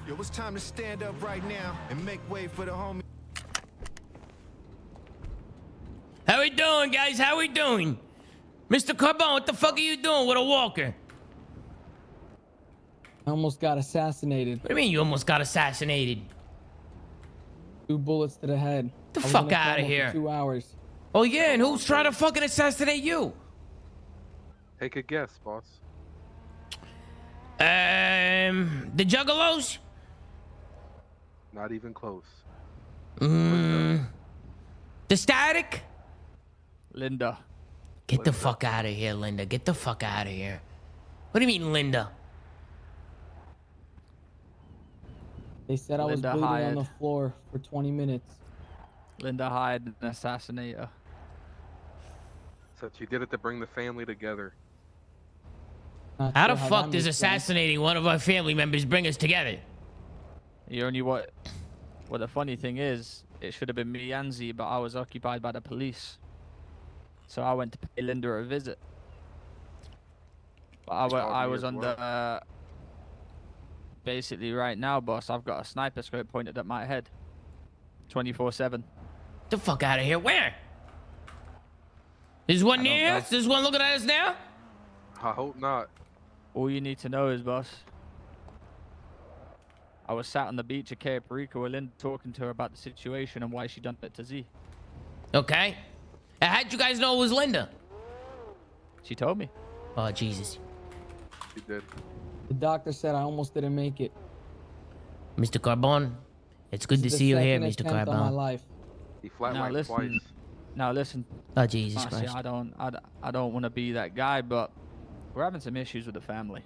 Yo, it's time to stand up right now and make way for the homie. How we doing, guys? How we doing? Mr. Carbone, what the fuck are you doing with a walker? I almost got assassinated. What do you mean you almost got assassinated? 2 bullets to the head. The fuck out of here. For 2 hours. Oh yeah, and who's trying to fucking assassinate you? Take a guess, boss. The Juggalos? Not even close. The Static? Linda. Get the fuck out of here, Linda. Get the fuck out of here. What do you mean, Linda? They said I was bleeding on the floor for 20 minutes. Linda hired an assassinator. So she did it to bring the family together. How the fuck does assassinating one of our family members bring us together? You only what the funny thing is, it should have been me and Z, but I was occupied by the police. So I went to pay Linda a visit. But I was under... basically right now, boss, I've got a sniper scope pointed at my head. 24/7. The fuck out of here. Where? There's one near us? There's one looking at us now? I hope not. All you need to know is, boss, I was sat on the beach at Cartier with Linda talking to her about the situation and why she done it to Z. Okay. How'd you guys know it was Linda? She told me. Oh, Jesus. She did. The doctor said I almost didn't make it. Mr. Carbone, it's good to see you here, Mr. Carbone. On my life. He flatlined twice. Now listen. Oh, Jesus honestly, Christ. I don't want to be that guy, but we're having some issues with the family.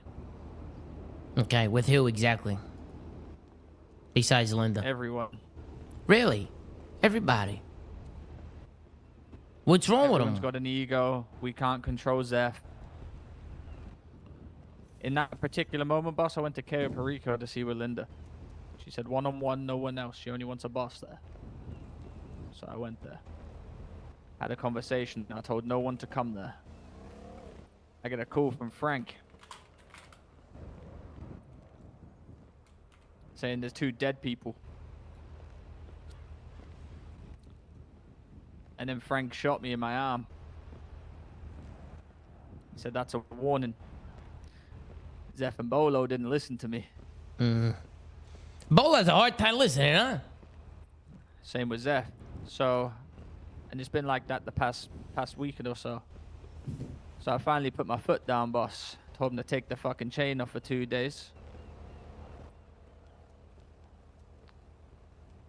Okay, with who exactly? Besides Linda? Everyone. Really? Everybody? What's wrong with them? Everyone's got an ego. We can't control ZEPHR. In that particular moment, boss, I went to Cartier to see with Linda. She said one-on-one, no one else. She only wants a boss there. So I went there. Had a conversation. I told no one to come there. I get a call from Frank. Saying there's 2 dead people. And then Frank shot me in my arm. He said that's a warning. ZEPHR and BOLO didn't listen to me. BOLO has a hard time listening, huh? Same with ZEPHR. So, and it's been like that the past week or so. So I finally put my foot down, boss. Told him to take the fucking chain off for 2 days.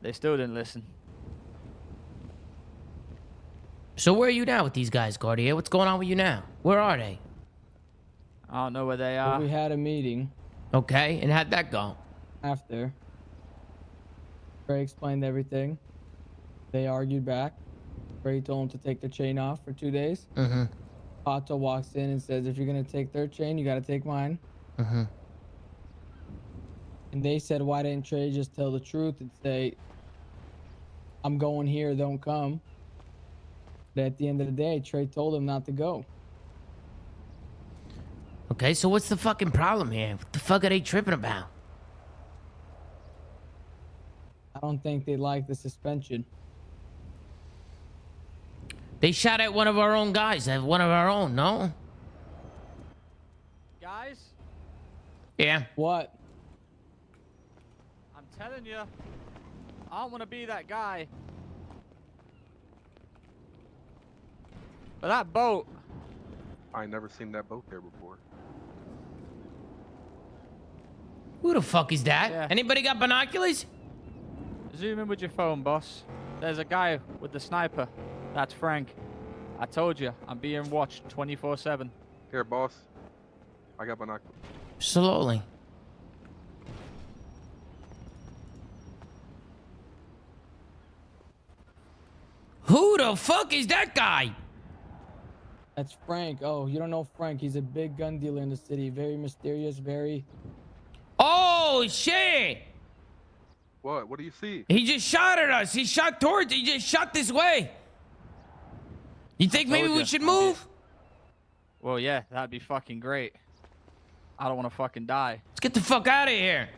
They still didn't listen. So where are you now with these guys, Cartier? What's going on with you now? Where are they? I don't know where they are. We had a meeting. Okay, and how'd that go? After. Ray explained everything. They argued back. Ray told him to take the chain off for 2 days. Pato walks in and says, if you're going to take their chain, you got to take mine. And they said, why didn't Trey just tell the truth and say, I'm going here, don't come. But at the end of the day, Trey told him not to go. Okay, so what's the fucking problem here? What the fuck are they tripping about? I don't think they like the suspension. They shot at one of our own guys, at one of our own, no? Guys? Yeah. What? I'm telling you, I don't want to be that guy. But that boat. I never seen that boat there before. Who the fuck is that? Yeah. Anybody got binoculars? Zoom in with your phone, boss. There's a guy with the sniper. That's Frank. I told you, I'm being watched 24/7. Here, boss. I got binoculars. Slowly. Who the fuck is that guy? That's Frank. Oh, you don't know Frank. He's a big gun dealer in the city. Very mysterious, very... Oh, shit! What? What do you see? He just shot at us. He shot towards... He just shot this way. You think maybe we should move? Well, yeah, that'd be fucking great. I don't want to fucking die. Let's get the fuck out of here.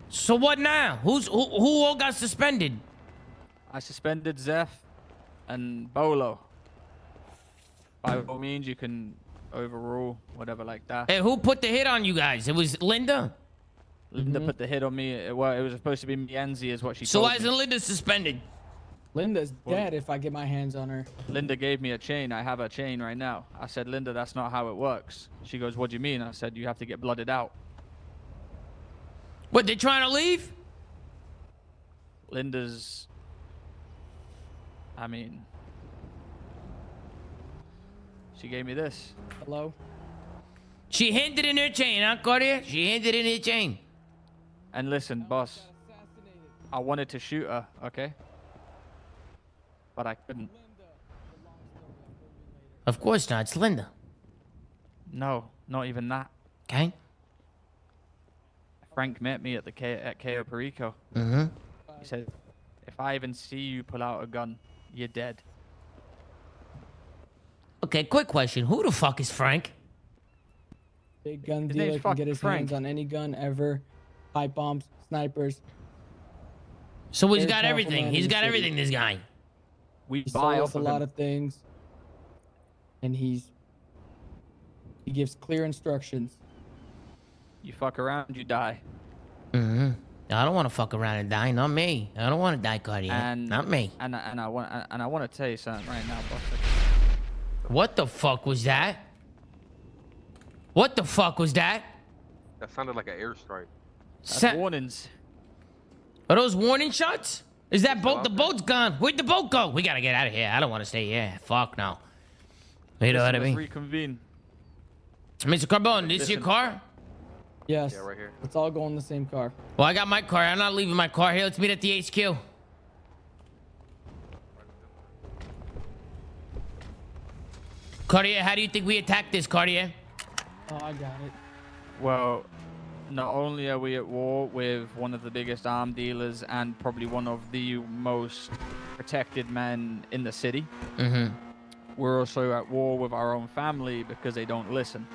So what now? Who all got suspended? I suspended ZEPHR and BOLO. By all means, you can overrule, whatever like that. Hey, who put the hit on you guys? It was Linda? Linda put the hit on me. Well, it was supposed to be Mienzi is what she So told why me. isn't Linda suspended? Linda's dead if I get my hands on her. Linda gave me a chain. I have a chain right now. I said, Linda, that's not how it works. She goes, what do you mean? I said, you have to get blooded out. What, they trying to leave? Linda's... I mean... She gave me this. Hello? She handed in her chain, huh, Cartier? She handed in her chain. And listen, boss. I wanted to shoot her, okay? But I couldn't. Of course not. It's Linda. No, not even that. Okay? Frank met me at the at Cayo Perico. Mm-hmm. He said, if I even see you pull out a gun, you're dead. Okay, quick question. Who the fuck is Frank? Big gun His dealer name's can get his Frank. hands on any gun ever. Pipe bombs, snipers. So he's Very got powerful everything. man He's in the got city. everything, this guy. We He buy sells off a of lot him. of things. And he gives clear instructions. You fuck around, you die. Mm-hmm. I don't want to fuck around and die. Not me. I don't want to die, Cartier. And Not me. And I want to tell you something right now, boss. What the fuck was that? What the fuck was that? That sounded like an airstrike. That's warnings. Are those warning shots? Is that boat? out The there. boat's gone. Where'd the boat go? We gotta get out of here. I don't want to stay here. Fuck no. You know what I Let's mean? reconvene. Mr. Carbone, this your Listen. car? Yes. Yeah, right here. Let's all go in the same car. Well, I got my car. I'm not leaving my car here. Let's meet at the HQ. Cartier, how do you think we attack this, Cartier? Oh, I got it. Well, not only are we at war with one of the biggest arm dealers and probably one of the most protected men in the city, Mm-hmm. we're also at war with our own family because they don't listen.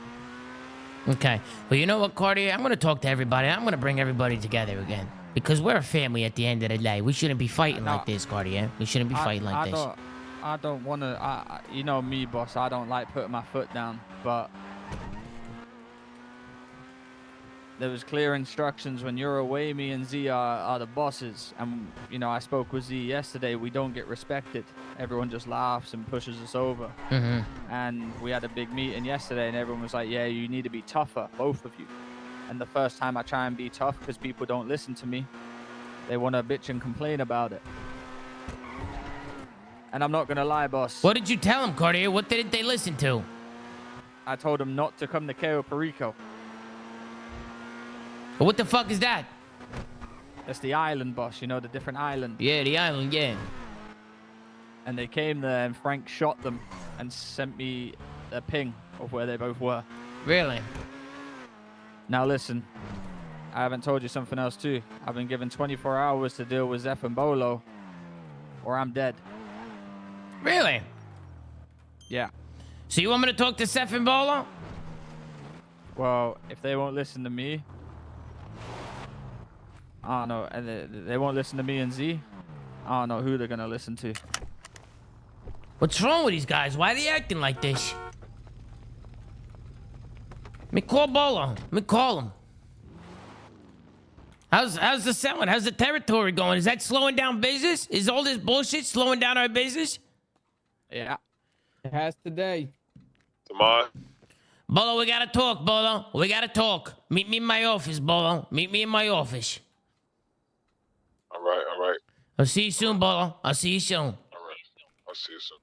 Okay. Well, you know what, Cartier? I'm going to talk to everybody. I'm going to bring everybody together again. Because we're a family at the end of the day. We shouldn't be fighting No. like this, Cartier. We shouldn't be fighting like this. I don't want to. You know me, boss. I don't like putting my foot down, but there was clear instructions when you're away. Me and Z are the bosses, and you know I spoke with Z yesterday. We don't get respected. Everyone just laughs and pushes us over. Mm-hmm. And we had a big meeting yesterday, and everyone was like, "Yeah, you need to be tougher, both of you." And the first time I try and be tough because people don't listen to me, they want to bitch and complain about it. And I'm not gonna lie, boss. What did you tell them, Cartier? What didn't they listen to? I told them not to come to Cayo Perico. What the fuck is that? That's the island, boss. You know, the different island. Yeah, the island, yeah. And they came there, and Frank shot them and sent me a ping of where they both were. Really? Now listen, I haven't told you something else too. I've been given 24 hours to deal with ZEPHR and BOLO, or I'm dead. Really? Yeah. So you want me to talk to ZEPHR and BOLO? Well, if they won't listen to me, I don't know. And they won't listen to me and Z. I don't know who they're gonna listen to. What's wrong with these guys? Why are they acting like this? Let me call BOLO. Let me call him. How's the selling? How's the territory going? Is that slowing down business? Is all this bullshit slowing down our business? Yeah. It has today. ZOOMAA. BOLO, we gotta talk, BOLO. We gotta talk. Meet me in my office, BOLO. Meet me in my office. All right, all right, I'll see you soon, BOLO. I'll see you soon. all right. I'll see you soon.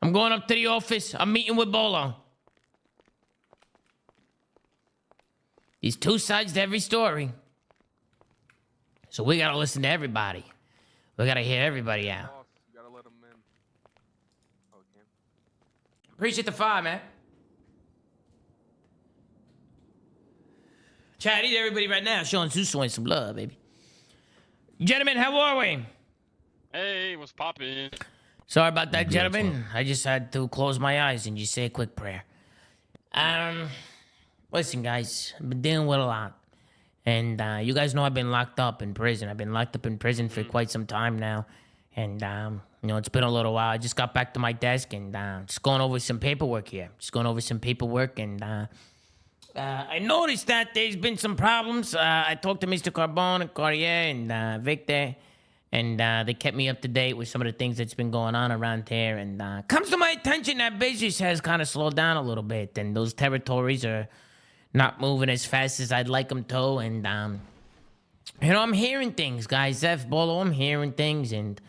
I'm going up to the office. I'm meeting with BOLO. There's two sides to every story. So we gotta listen to everybody. We gotta hear everybody out. Boss, you gotta let him in. Oh, you can. Appreciate the fire, man. Chat, I need everybody right now showing Zeus some love, baby. Gentlemen, how are we? Hey, what's poppin'? Sorry about that, gentlemen. I just had to close my eyes and just say a quick prayer. Listen, guys, I've been dealing with a lot. And you guys know I've been locked up in prison. I've been locked up in prison for quite some time now. And, you know, it's been a little while. I just got back to my desk and just going over some paperwork here. Just going over some paperwork. And I noticed that there's been some problems. I talked to Mr. Carbone and Cartier and Victor. And they kept me up to date with some of the things that's been going on around here. And comes to my attention that business has kind of slowed down a little bit. And those territories are not moving as fast as I'd like them to, and you know, I'm hearing things, guys. ZEPHR, BOLO, I'm hearing things, and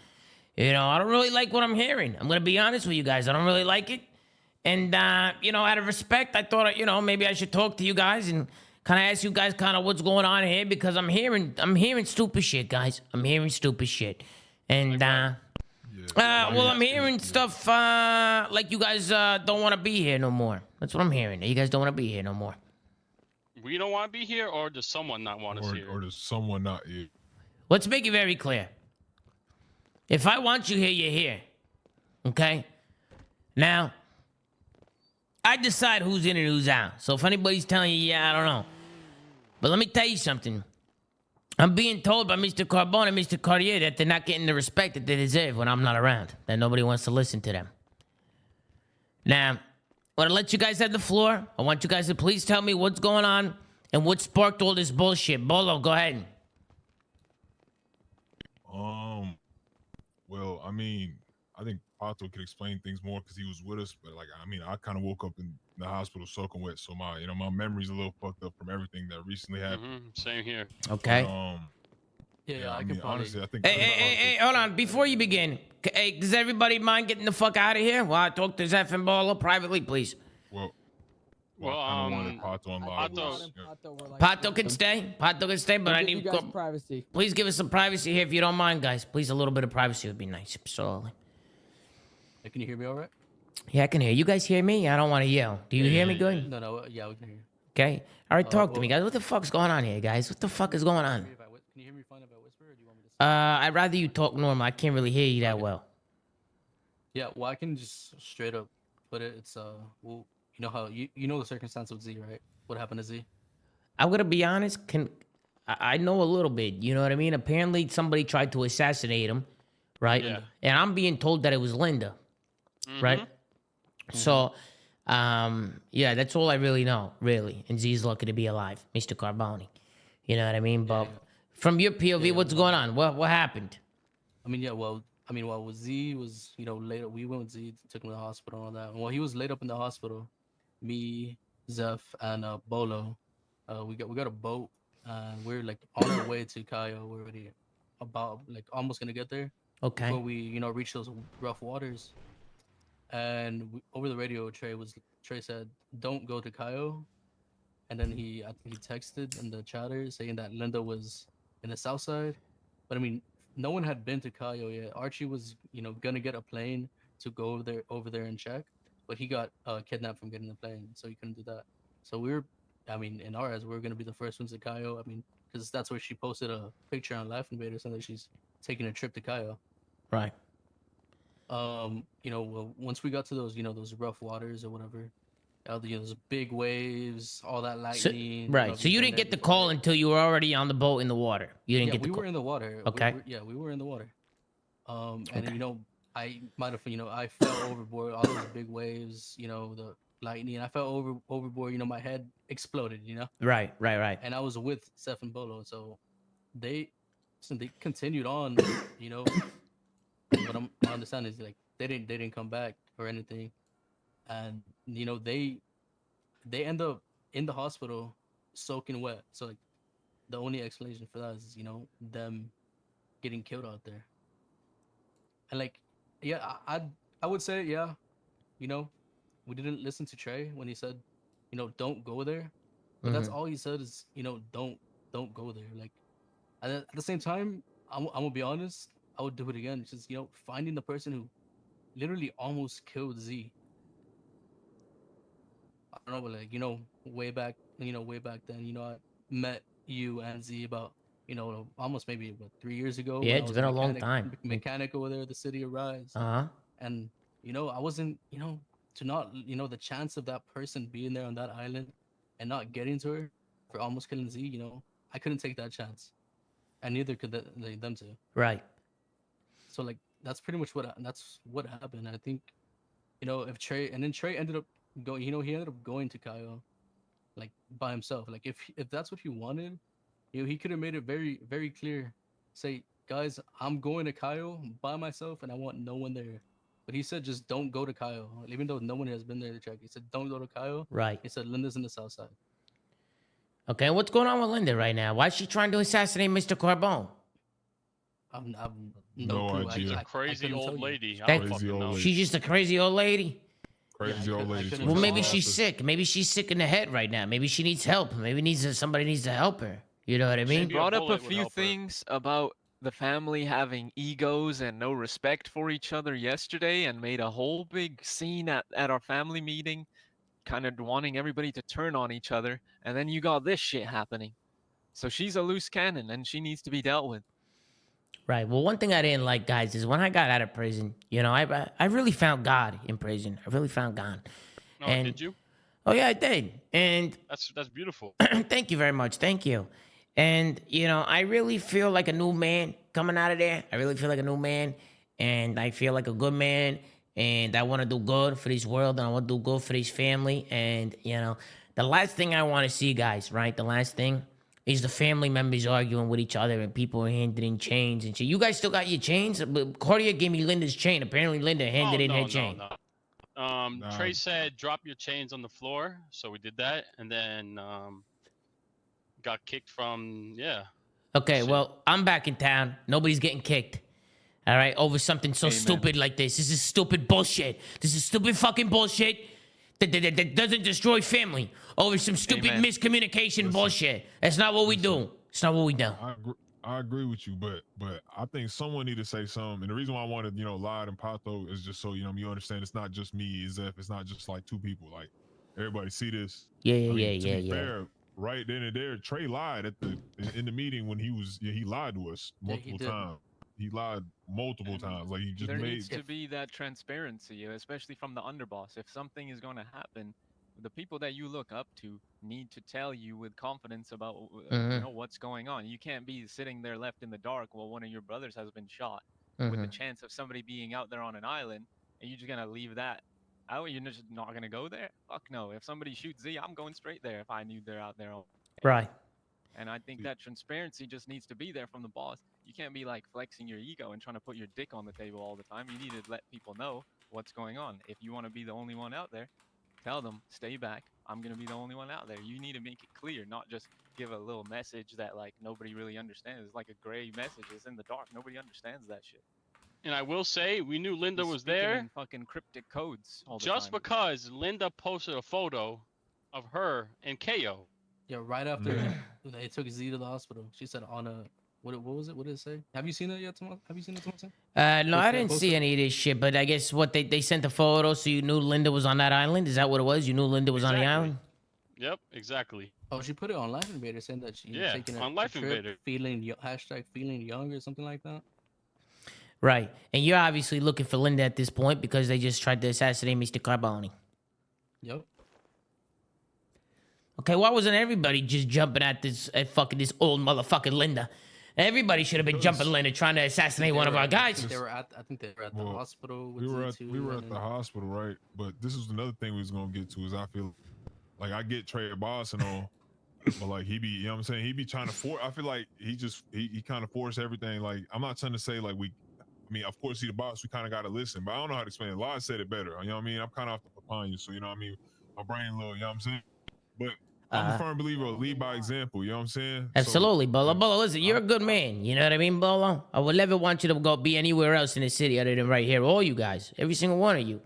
you know, I don't really like what I'm hearing. I'm gonna be honest with you guys. I don't really like it, and you know, out of respect, I thought, you know, maybe I should talk to you guys and kind of ask you guys kind of what's going on here, because I'm hearing stupid shit, guys. I'm hearing stupid shit, and well, I'm hearing stuff like you guys don't want to be here no more. That's what I'm hearing. You guys don't want to be here no more. We don't want to be here, or does someone not want us here? Or does someone not here? Let's make it very clear. If I want you here, you're here. Okay? Now, I decide who's in and who's out. So if anybody's telling you, yeah, I don't know. But let me tell you something. I'm being told by Mr. Carbone and Mr. Cartier that they're not getting the respect that they deserve when I'm not around. That nobody wants to listen to them. Now, I want to let you guys have the floor. I want you guys to please tell me what's going on and what sparked all this bullshit. Bolo, go ahead. Well, I mean, I think Pato could explain things more because he was with us. But like, I mean, I kind of woke up in the hospital soaking wet, so my memory's a little fucked up from everything that recently happened. Same here. Okay. But, Yeah, I I mean, can probably. honestly, I think. Hey, hold on. Before you begin, hey, does everybody mind getting the fuck out of here while I talk to ZEPHR and Bolo privately, please? Well, I kind of wanted Pato on live. Pato- Pato can stay. Pato can stay, but I need you guys privacy. Please give us some privacy here if you don't mind, guys. Please, a little bit of privacy would be nice. So, Hey, can you hear me all right? yeah, I can hear you. Guys hear me? I don't want to yell. Do you hear me good? No, yeah, we can hear you. Okay. All right, talk to me, guys. What the fuck's going on here, guys? What the fuck is going on? Can you hear me fine if I whisper, or do you want me to? I'd rather you talk normal. I can't really hear you that well. Yeah, well, I can just straight up put it. It's well, you know how you know the circumstance with Z, right? What happened to Z? I'm gonna be honest. I know a little bit. You know what I mean? Apparently, somebody tried to assassinate him, right? Yeah. And I'm being told that it was Linda, right? So, yeah, that's all I really know, really. And Z's lucky to be alive, Mr. Carbone. You know what I mean? But from your POV, what's going on? What happened? I mean, yeah, well, with Z was, you know, later we went with Z, took him to the hospital and all that. And while he was laid up in the hospital, me, ZEPHR, and Bolo, we got a boat, and we're like on our way to Cayo. We're already about like almost gonna get there. Okay. Before we, you know, reach those rough waters. And over the radio, Trey said, "Don't go to Cayo." And then I think he texted in the chatter saying that Linda was in the south side. But I mean, no one had been to Cayo yet. Archie was, you know, gonna get a plane to go over there and check, but he got kidnapped from getting the plane, so he couldn't do that. So in our eyes, we were gonna be the first ones to Cayo. I mean, because that's where she posted a picture on Life Invader saying that she's taking a trip to Cayo. Right. You know, well, once we got to those, you know, those rough waters or whatever, you know, those big waves, all that lightning. Right. So you didn't get the call until you were already on the boat in the water. You didn't get the call. We were in the water. Okay. We were in the water. And you know, I might have, you know, I fell overboard. All those big waves, you know, the lightning. I fell overboard. You know, my head exploded. You know. Right. And I was with ZEPHR and Bolo, so they continued on. You know, what I understand is like they didn't come back or anything, and you know they end up in the hospital soaking wet. So like the only explanation for that is, you know, them getting killed out there. And like, yeah, I would say, yeah, you know, we didn't listen to Trey when he said, you know, don't go there. But that's all he said is, you know, don't go there. Like, at the same time, I'm gonna be honest, I would do it again. It's just, you know, finding the person who literally almost killed Z. I don't know, but like, you know, way back then, you know, I met you and Z about, you know, almost maybe 3 years ago. Yeah, it's been a long time. Mechanic over there at the City of Rise. Uh-huh. And, you know, I wasn't, you know, to not, you know, the chance of that person being there on that island and not getting to her for almost killing Z, you know, I couldn't take that chance, and neither could them two. Right. So like that's pretty much what happened. I think, you know, if Trey ended up going, you know, he ended up going to Kyle, like by himself. Like if that's what he wanted, you know, he could have made it very very clear. Say, guys, I'm going to Kyle by myself, and I want no one there. But he said, just don't go to Kyle, even though no one has been there to check. He said, don't go to Kyle. Right. He said, Linda's in the south side. Okay, what's going on with Linda right now? Why is she trying to assassinate Mr. Carbone? I'm No clue. idea. Crazy couldn't tell old you. lady. I That- don't Crazy fucking old know. lady. She's just a crazy old lady. Crazy I old lady. couldn't to Well, the maybe office. she's sick. Maybe she's sick in the head right now. Maybe she needs help. Maybe somebody needs to help her. You know what I mean? Maybe a Brought up a bullet would few help her. things about the family having egos and no respect for each other yesterday, and made a whole big scene at our family meeting, kind of wanting everybody to turn on each other, and then you got this shit happening. So she's a loose cannon and she needs to be dealt with. Right. Well, one thing I didn't like, guys, is when I got out of prison, you know, I really found God in prison. I really found God. Oh, And- did you? Oh, yeah, I did. And That's beautiful. thank you very much. Thank you. And, you know, I really feel like a new man coming out of there. I really feel like a new man. And I feel like a good man. And I want to do good for this world. And I want to do good for this family. And, you know, the last thing I want to see, guys, right? The last thing is the family members arguing with each other and people handing chains and shit. You guys still got your chains? But Cartier gave me Linda's chain. Apparently, Linda handed in her chain. No. Nah. Trey said drop your chains on the floor, so we did that, and then got kicked from Okay, Shit. well, I'm back in town. Nobody's getting kicked. All right, over something so Amen. stupid like this. This is stupid bullshit. This is stupid fucking bullshit that doesn't destroy family over some stupid Amen. miscommunication bullshit. That's not what we do. It's not what we do. I agree with you, but I think someone need to say something. And the reason why I wanted, you know, Lod and Pato is just so, you know, you understand it's not just me, Zeph. It's not just like two people. Like everybody see this. Yeah, I yeah, mean, yeah, to yeah, be yeah. fair, right then and there, Trey lied in the meeting when he lied to us Yeah, he multiple did. times. He lied multiple times. Like he just There made. needs to be that transparency, especially from the underboss. If something is going to happen, the people that you look up to need to tell you with confidence about you know what's going on. You can't be sitting there left in the dark while one of your brothers has been shot, with the chance of somebody being out there on an island, and you're just gonna leave that out. You're just not gonna go there. Fuck no. If somebody shoots Z, I'm going straight there if I knew they're out there. Right. And I think that transparency just needs to be there from the boss. You can't be like flexing your ego and trying to put your dick on the table all the time. You need to let people know what's going on. If you want to be the only one out there, tell them, stay back. I'm going to be the only one out there. You need to make it clear, not just give a little message that like nobody really understands. It's like a gray message. It's in the dark. Nobody understands that shit. And I will say, we knew Linda He's was speaking there in fucking cryptic codes all the just time. because Linda posted a photo of her and KO. Yeah, right after they took Z to the hospital, she said on a what was it? What did it say? Have you seen it yet, Tomas? Have you seen it, Tomas? No, What's I that didn't posted? see any of this shit, but I guess what they sent a photo so you knew Linda was on that island. Is that what it was? You knew Linda was on the Exactly. island? Yep, exactly. Oh, she put it on Life Invader saying that she Yeah, taking on a Life trip, Invader. hashtag feeling young or something like that. Right. And you're obviously looking for Linda at this point because they just tried to assassinate Mr. Carbone. Yep. Okay, why wasn't everybody just jumping at this old motherfucking Linda? Everybody should have been jumping Linda trying to assassinate one of our I guys. think they were at the Well, hospital with we were at Z2 we were and at the then- hospital, right? But this is another thing we was gonna get to is I feel like I get Trey a boss and all, but like he be, you know what I'm saying? He be trying to force. I feel like he kind of forced everything. Like I'm not trying to say like I mean, of course, he the boss. We kind of got to listen, but I don't know how to explain it. Lod said it better. You know what I mean? I'm kind of off the upon you, so you know what I mean. My brain a little, you know what I'm saying? But I'm a firm believer of lead by example. You know what I'm saying? So, Absolutely, Bolo. Bolo, listen, you're a good man. You know what I mean, Bolo? I would never want you to go be anywhere else in the city other than right here. All you guys, every single one of you.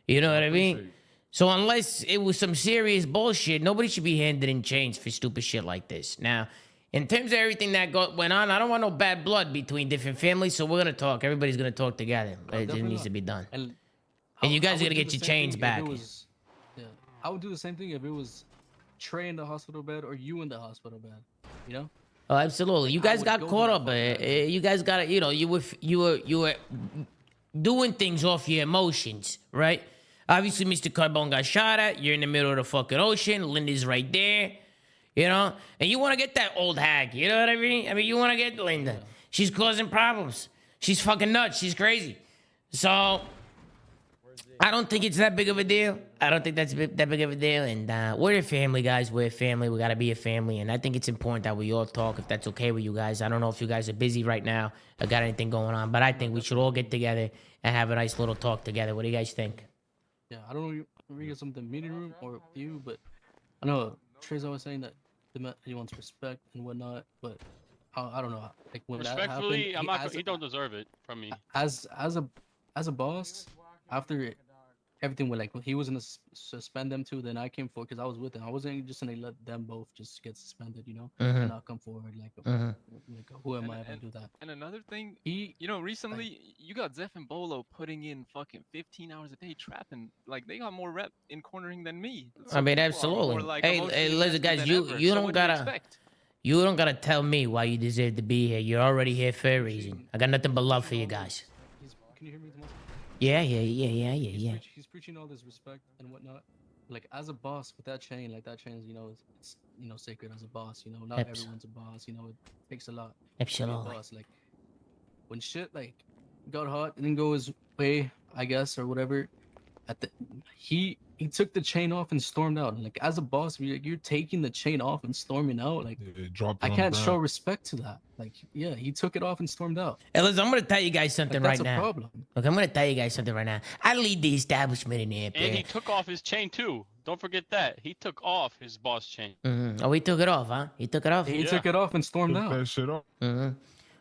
You know what I mean? appreciate it. So unless it was some serious bullshit, nobody should be handed in chains for stupid shit like this. Now, in terms of everything that went on, I don't want no bad blood between different families, so we're gonna talk. Everybody's gonna talk together. It definitely needs not. to be done. And And you guys I gotta would get do your the same chains thing if it back. was- yeah, I would do the same thing if it was Trey in the hospital bed or you in the hospital bed. You know? Oh, absolutely. You I guys would got go caught to up. the fucking You guys got to, you know, you were doing things off your emotions, right? Obviously, Mr. Carbone got shot at. You're in the middle of the fucking ocean. Linda's right there. You know? And you want to get that old hag. You know what I mean? I mean, you want to get Linda. She's causing problems. She's fucking nuts. She's crazy. So, I don't think it's that big of a deal. I don't think that's that big of a deal. And we're a family, guys. We're a family. We got to be a family. And I think it's important that we all talk, if that's okay with you guys. I don't know if you guys are busy right now or got anything going on, but I think we should all get together and have a nice little talk together. What do you guys think? Yeah, I don't know if you get something meeting room or with you, but I know Trey's always saying that he wants respect and whatnot, but I don't know. Like when Respectfully, that happened, he don't deserve it from me. as a boss, after everything went, like he was gonna suspend them too, then I came forward because I was with them. I wasn't just gonna let them both just get suspended, you know, and not come forward. Like, who am I to do that? And another thing, you know, recently you got Zeph and Bolo putting in fucking 15 hours a day trapping. Like they got more rep in cornering than me. I mean, absolutely. Hey, listen, guys, you don't gotta tell me why you deserve to be here. You're already here for a reason. I got nothing but love for you guys. Can you hear me? Yeah. He's preaching all this respect and whatnot. Like as a boss with that chain, like that chain is, it's sacred as a boss. You know, not everyone's a boss. You know, it takes a lot. Absolutely. To be a boss. Like when shit like got hot, it didn't go his way, I guess, or whatever. He took the chain off and stormed out. Like as a boss, you're taking the chain off and storming out. Like I can't show respect to that. Like he took it off and stormed out. Hey, listen, I'm gonna tell you guys something right now. That's a problem. Okay, I'm gonna tell you guys something right now. I lead the establishment in there, And he took off his chain too. Don't forget that. He took off his boss chain. Oh, he took it off, huh? He took it off. He took it off and stormed out. That shit off. Well,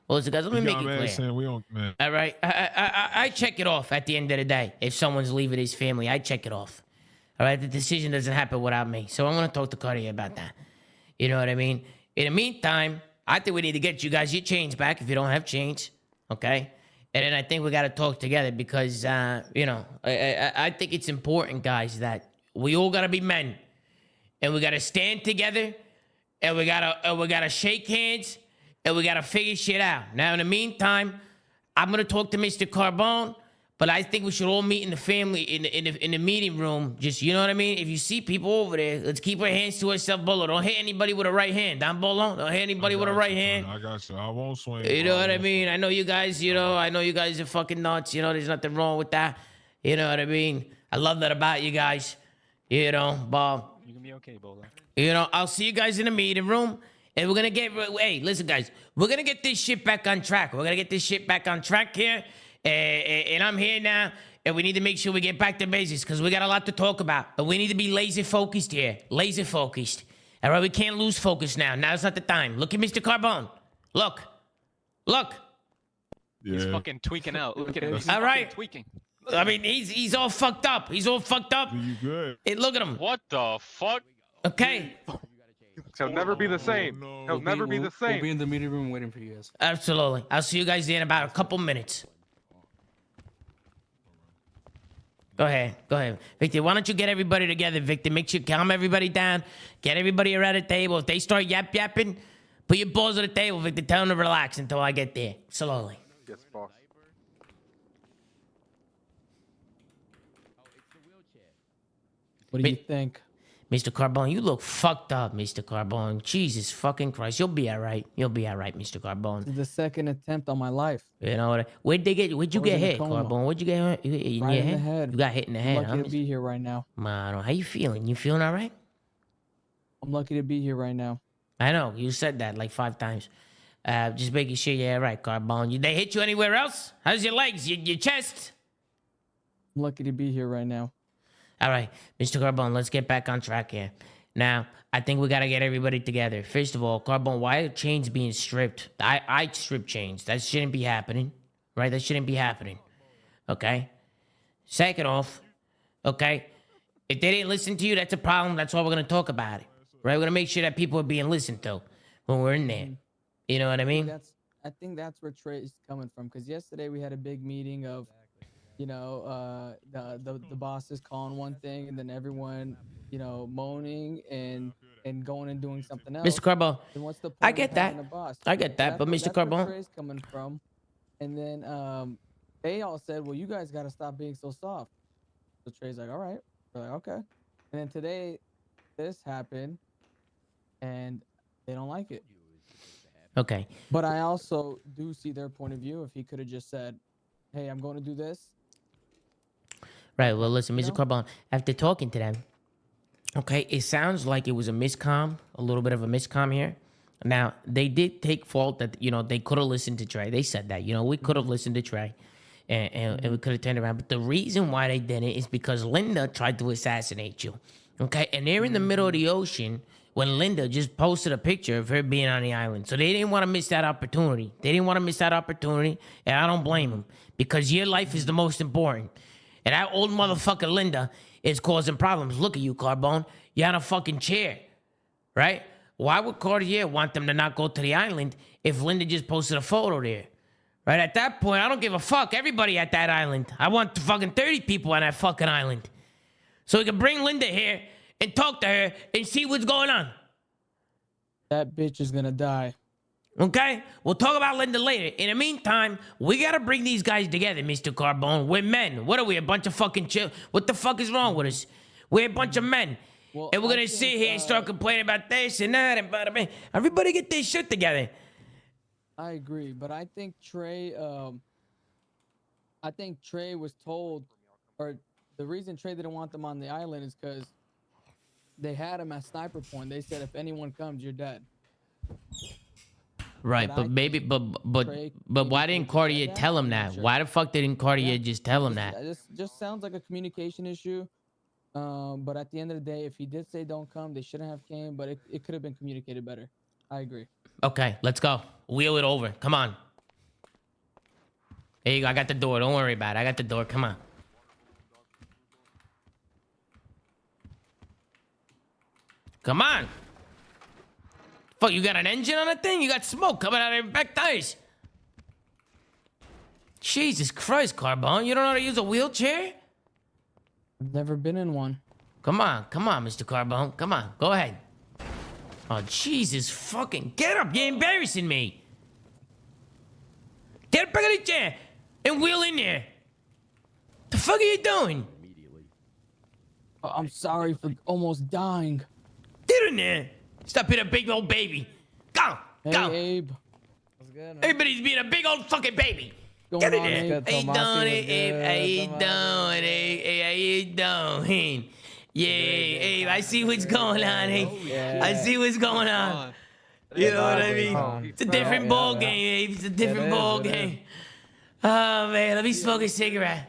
listen, guys, let me make it clear. Saying we don't, man. All right, I check it off at the end of the day. If someone's leaving his family, I check it off. All right, the decision doesn't happen without me. So I'm gonna talk to Cartier about that. You know what I mean? In the meantime, I think we need to get you guys your chains back if you don't have chains, okay? And then I think we got to talk together because, I think it's important, guys, that we all got to be men, and we got to stand together, and we gotta shake hands, and we got to figure shit out. Now, in the meantime, I'm gonna talk to Mr. Carbone. But I think we should all meet in the family, in the meeting room. Just, you know what I mean? If you see people over there, let's keep our hands to ourselves, Bolo. Don't hit anybody with a right hand. Don Bolo, don't hit anybody with a right hand. I got you. I won't swing. You know what I mean? I know you guys, are fucking nuts. You know, there's nothing wrong with that. You know what I mean? I love that about you guys. You know, but... You can be okay, Bolo. You know, I'll see you guys in the meeting room. And we're going to get... Hey, listen, guys. We're going to get this shit back on track. We're going to get this shit back on track here. And I'm here now, and we need to make sure we get back to basics because we got a lot to talk about. And we need to be laser focused here. Laser focused. All right, we can't lose focus now. Now's not the time. Look at Mr. Carbone. Look. Yeah. He's fucking tweaking out. Look at him. He's all right. Tweaking. I mean, he's all fucked up. He's all fucked up. You good? Hey, look at him. What the fuck? Okay. He'll never be the same. no. He'll never be the We'll same. be in the meeting room waiting for you guys. Absolutely. I'll see you guys there in about a couple minutes. Go ahead. Victor, why don't you get everybody together, Victor? Make sure calm everybody down. Get everybody around the table. If they start yapping, put your balls on the table, Victor. Tell them to relax until I get there. Slowly. Yes, boss. What do you think? Mr. Carbone, you look fucked up, Mr. Carbone. Jesus fucking Christ. You'll be all right. Mr. Carbone. This is the second attempt on my life. You know what? Where'd you get I was hit, in a coma. Carbone? Where'd you get hit? In Right your in the head? head. You got hit in the head, I'm huh? lucky to be here right now. Man, how you feeling? You feeling all right? I'm lucky to be here right now. I know. You said that like 5 times. Just making sure you're all right, Carbone. They hit you anywhere else? How's your legs? Your chest? I'm lucky to be here right now. All right, Mr. Carbone, let's get back on track here. Now, I think we got to get everybody together. First of all, Carbone, why are chains being stripped? I strip chains. That shouldn't be happening, right? That shouldn't be happening, okay? Second off, okay, if they didn't listen to you, that's a problem. That's why we're going to talk about it, right? We're going to make sure that people are being listened to when we're in there. You know what I mean? I think that's where Trey's coming from. Because yesterday we had a big meeting of, the bosses calling one thing and then everyone, moaning and going and doing something else. Mr. Carbone, Then what's the point I of get that. having a boss? I get that, but Mr. That's where Carbone, Trey's coming from. And then they all said, well, you guys got to stop being so soft. So Trey's like, all right. We're like, okay. And then today, this happened, and they don't like it. Okay. But I also do see their point of view. If he could have just said, hey, I'm going to do this. Right. Well, listen, You Mr. know? Carbone, after talking to them, okay, it sounds like it was a miscomm, a little bit of a miscomm here. Now, they did take fault that, they could have listened to Trey. They said that, we could have listened to Trey and we could have turned around. But the reason why they didn't is because Linda tried to assassinate you. Okay. And they're in the middle of the ocean when Linda just posted a picture of her being on the island. So they didn't want to miss that opportunity. And I don't blame them because your life is the most important. And that old motherfucker Linda is causing problems. Look at you, Carbone. You're on a fucking chair, right? Why would Cartier want them to not go to the island if Linda just posted a photo there? Right? At that point, I don't give a fuck. Everybody at that island. I want fucking 30 people on that fucking island. So we can bring Linda here and talk to her and see what's going on. That bitch is going to die. Okay? We'll talk about Linda later. In the meantime, we gotta bring these guys together, Mr. Carbone. We're men. What are we, a bunch of fucking chill? What the fuck is wrong with us? We're a bunch of men. Well, And we're gonna sit here and start complaining about this and that and bada bing. Everybody get this shit together. I agree, but I think Trey was told, or the reason Trey didn't want them on the island is because they had him at sniper point. They said if anyone comes, you're dead. Right, But I but maybe, think but Trey why maybe didn't could've Cartier said that. tell him I'm not that? sure. Why the fuck didn't Cartier just tell him that? Just sounds like a communication issue. But at the end of the day, if he did say don't come, they shouldn't have came. But it could have been communicated better. I agree. Okay, let's go. Wheel it over. Come on. There you go. I got the door. Don't worry about it. I got the door. Come on. Come on. Fuck, you got an engine on that thing? You got smoke coming out of your back tires. Jesus Christ, Carbone. You don't know how to use a wheelchair? I've never been in one. Come on, Mr. Carbone. Come on, go ahead. Oh, Jesus fucking. Get up. You're embarrassing me. Get up back of the chair and wheel in there. The fuck are you doing? Oh, I'm sorry for almost dying. Get in there. Stop being a big old baby. Go. Hey, Go. Abe. What's good, man? Everybody's being a big old fucking baby. Going Get in on, there. Abe? Good, How you Tomasi, doing, what's Abe? good? How you Tomasi, doing, Abe? Hey, how you doing? Yeah, Abe, I see what's going on, Abe. Yeah. I see what's going on. You know what I mean? It's a different ball yeah. game, Abe. It's a different It is, ball it is. game. Oh, man, let me smoke a cigarette.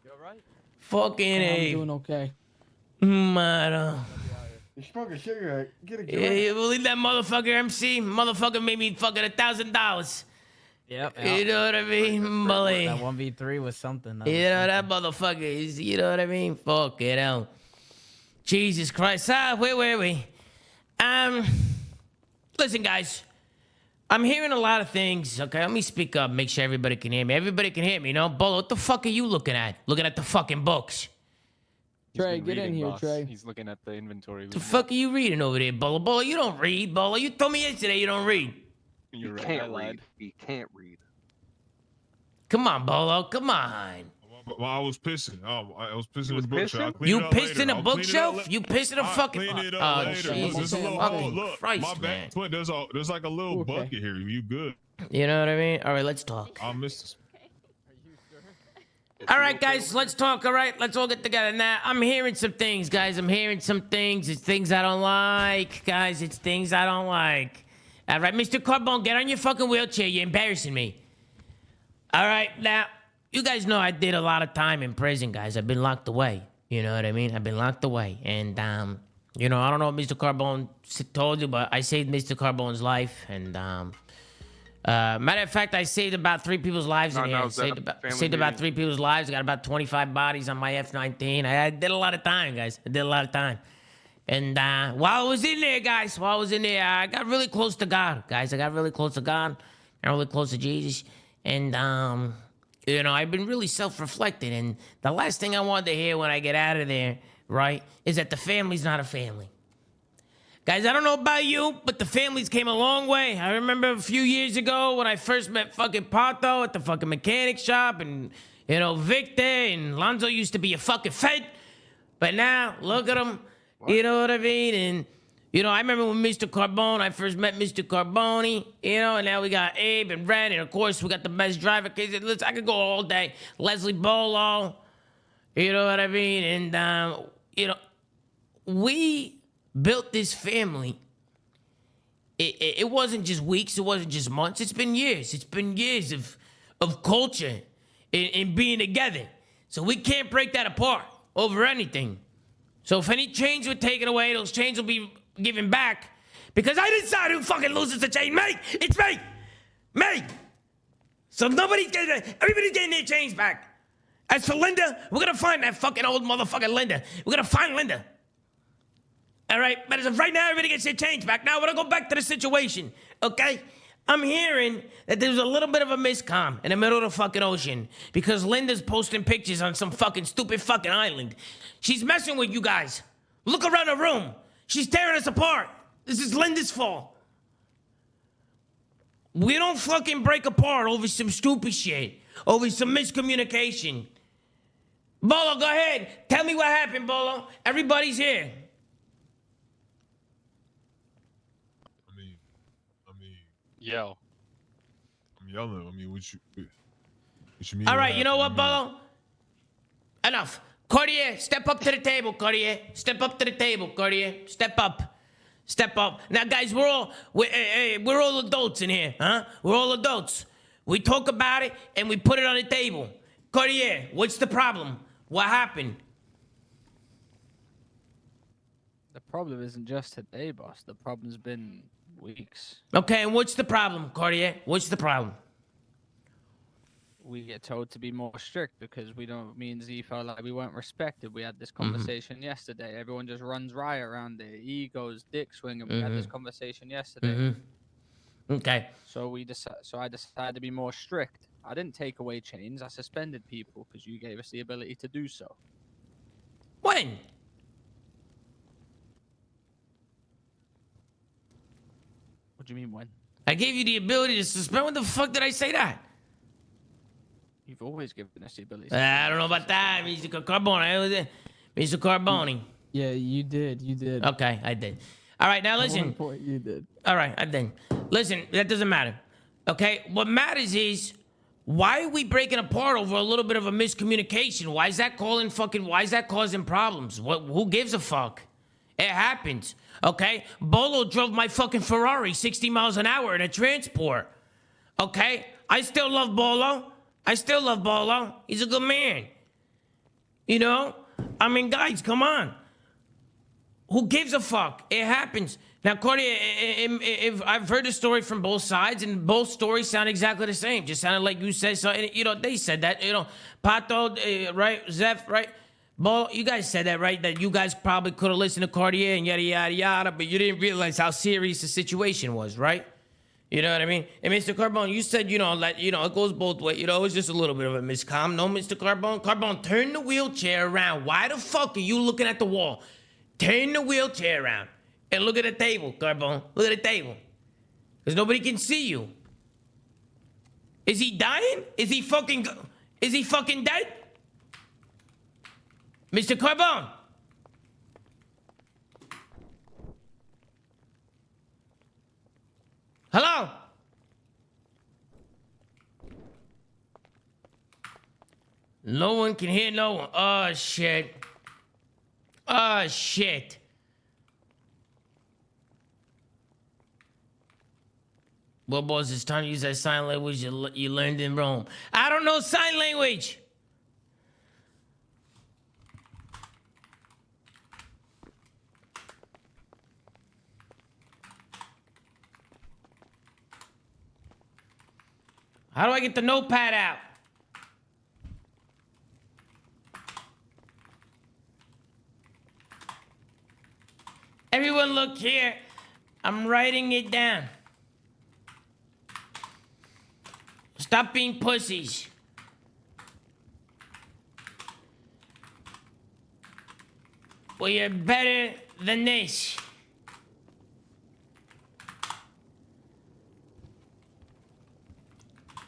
You alright? Fucking I'm Abe. doing okay. Mother. You smoke a cigarette. Get a Yeah, joint. you believe that motherfucker, MC? Motherfucker made me fucking $1,000. Yep. You know what I mean? Bully. That 1v3 was something. You know, that motherfucker is, you know what I mean? Fuck it out. Jesus Christ. Where were we? Listen, guys. I'm hearing a lot of things. Okay, let me speak up, make sure everybody can hear me. Everybody can hear me, you know? Bolo, what the fuck are you looking at? Looking at the fucking books. He's Trey, been get in reading, here, boss. Trey. He's looking at the inventory. The fuck are you reading over there, Bolo? Bolo, you don't read, Bolo. You told me yesterday you don't read. You're right. I Can't lied. read. He can't read. Come on, Bolo. Come on. Well, I was pissing. I was pissing in was the bookshelf. I'll pissing? clean You it up pissed later. in a I'll clean it up bookshelf? later. You pissed in a I'll fucking... clean it up Oh, later. Jesus There's a little fucking hole. Look, Christ, my man. back. Twin, there's like a little Okay. bucket here. You good? You know what I mean? All right, let's talk. I missed this. All right, guys, let's talk. All right, let's all get together. Now, I'm hearing some things, guys. I'm hearing some things. It's things I don't like, guys. It's things I don't like. All right, Mr. Carbone, get on your fucking wheelchair. You're embarrassing me. All right, now, you guys know I did a lot of time in prison, guys. I've been locked away. You know what I mean? I've been locked away. And, you know, I don't know what Mr. Carbone told you, but I saved Mr. Carbone's life. And, matter of fact, I saved about 3 people's lives in here. no, is that a Saved family about meeting? 3 people's lives. I got about 25 bodies on my F-19. I did a lot of time, guys. I did a lot of time. And while I was in there, guys, I got really close to God, guys. I got really close to God. Got really close to Jesus. And, you know, I've been really self-reflecting. And the last thing I wanted to hear when I get out of there, right, is that the family's not a family. Guys, I don't know about you, but the families came a long way. I remember a few years ago when I first met fucking Pato at the fucking mechanic shop, and You know, Victor and Lonzo used to be a fucking Fed, but now look at them. You know what I mean? And you know, I remember when Mr. Carbone, I first met Mr. Carbone, you know, and now we got Abe and Ren, and of course we got the best driver. Listen, I could go all day. Leslie Bolo, you know what I mean? And, you know, we built this family. It wasn't just weeks, it wasn't just months, it's been years. It's been years of culture and being together. So we can't break that apart over anything. So if any chains were taken away, those chains will be given back. Because I decide who fucking loses the chain. Me! It's me! Me! So everybody's getting their chains back. As for Linda, we're gonna find that fucking old motherfucking Linda. We're gonna find Linda. All right, but as of right now, everybody gets their chains back. Now we're gonna go back to the situation, okay? I'm hearing that there's a little bit of a miscomm in the middle of the fucking ocean because Linda's posting pictures on some fucking stupid fucking island. She's messing with you guys. Look around the room. She's tearing us apart. This is Linda's fault. We don't fucking break apart over some stupid shit, over some miscommunication. Bolo, go ahead. Tell me what happened, Bolo. Everybody's here. Yo. I'm yelling. I mean, what you mean? All right, you know what, Bolo? Enough. Cartier, step up to the table, Cartier. Step up to the table, Cartier. Step up. Step up. Now, guys, we're all adults in here, huh? We're all adults. We talk about it, and we put it on the table. Cartier, what's the problem? What happened? The problem isn't just today, boss. The problem's been weeks. Okay, and what's the problem, Cartier? What's the problem? We get told to be more strict because me and Z felt like we weren't respected. We had this conversation yesterday. Everyone just runs riot around their egos, dick swinging. We had this conversation yesterday. Okay. So I decided to be more strict. I didn't take away chains. I suspended people because you gave us the ability to do so. When? What do you mean when? I gave you the ability to suspend. When the fuck did I say that? You've always given us the ability. I don't know about that, Mr. Carbone. Mr. Carbone. Yeah, you did. You did. Okay, I did. All right, now listen. At one point, you did. All right, I did. Listen, that doesn't matter. Okay, what matters is why are we breaking apart over a little bit of a miscommunication? Why is that causing problems? Who gives a fuck? It happens. Okay? Bolo drove my fucking Ferrari 60 miles an hour in a transport. Okay? I still love Bolo. He's a good man. You know? I mean, guys, come on. Who gives a fuck? It happens. Now, Cartier, if I've heard the story from both sides, and both stories sound exactly the same. Just sounded like you said something. You know, they said that. You know, Pato, right? Zeph, right? Bolo, you guys said that, right? That you guys probably could have listened to Cartier and yada, yada, yada, but you didn't realize how serious the situation was, right? You know what I mean? And Mr. Carbone, you said, you know, like, you know, it goes both ways. You know, it's just a little bit of a miscomm. No, Mr. Carbone? Carbone, turn the wheelchair around. Why the fuck are you looking at the wall? Turn the wheelchair around and look at the table, Carbone. Look at the table. Because nobody can see you. Is he dying? Is he fucking dead? Mr. Carbone. Hello? No one can hear no one. Oh, shit. Oh, shit. Well, boys, it's time to use that sign language you learned in Rome. I don't know sign language. How do I get the notepad out? Everyone look here. I'm writing it down. Stop being pussies. Well, you're better than this.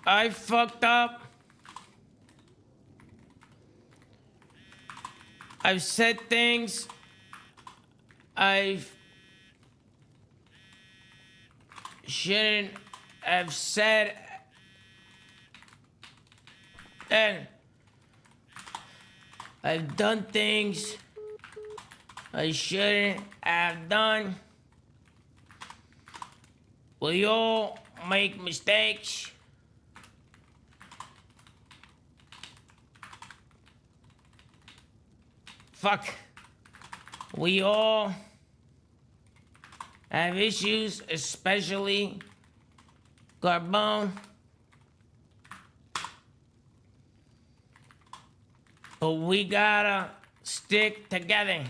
I fucked up. I've said things. I've shouldn't have said. And I've done things I shouldn't have done. We all make mistakes. Fuck. We all have issues, especially Carbone. But we gotta stick together.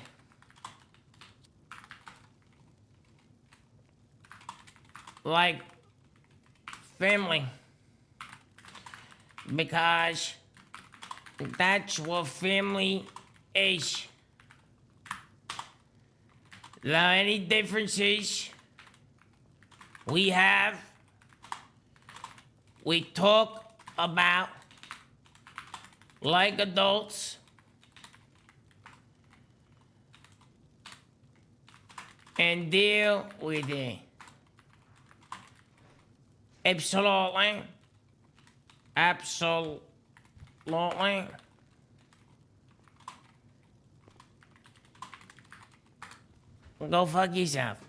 Like family. Because that's what family is. Now, any differences we have, we talk about like adults and deal with it. Absolutely. Absolutely. Go fuck yourself.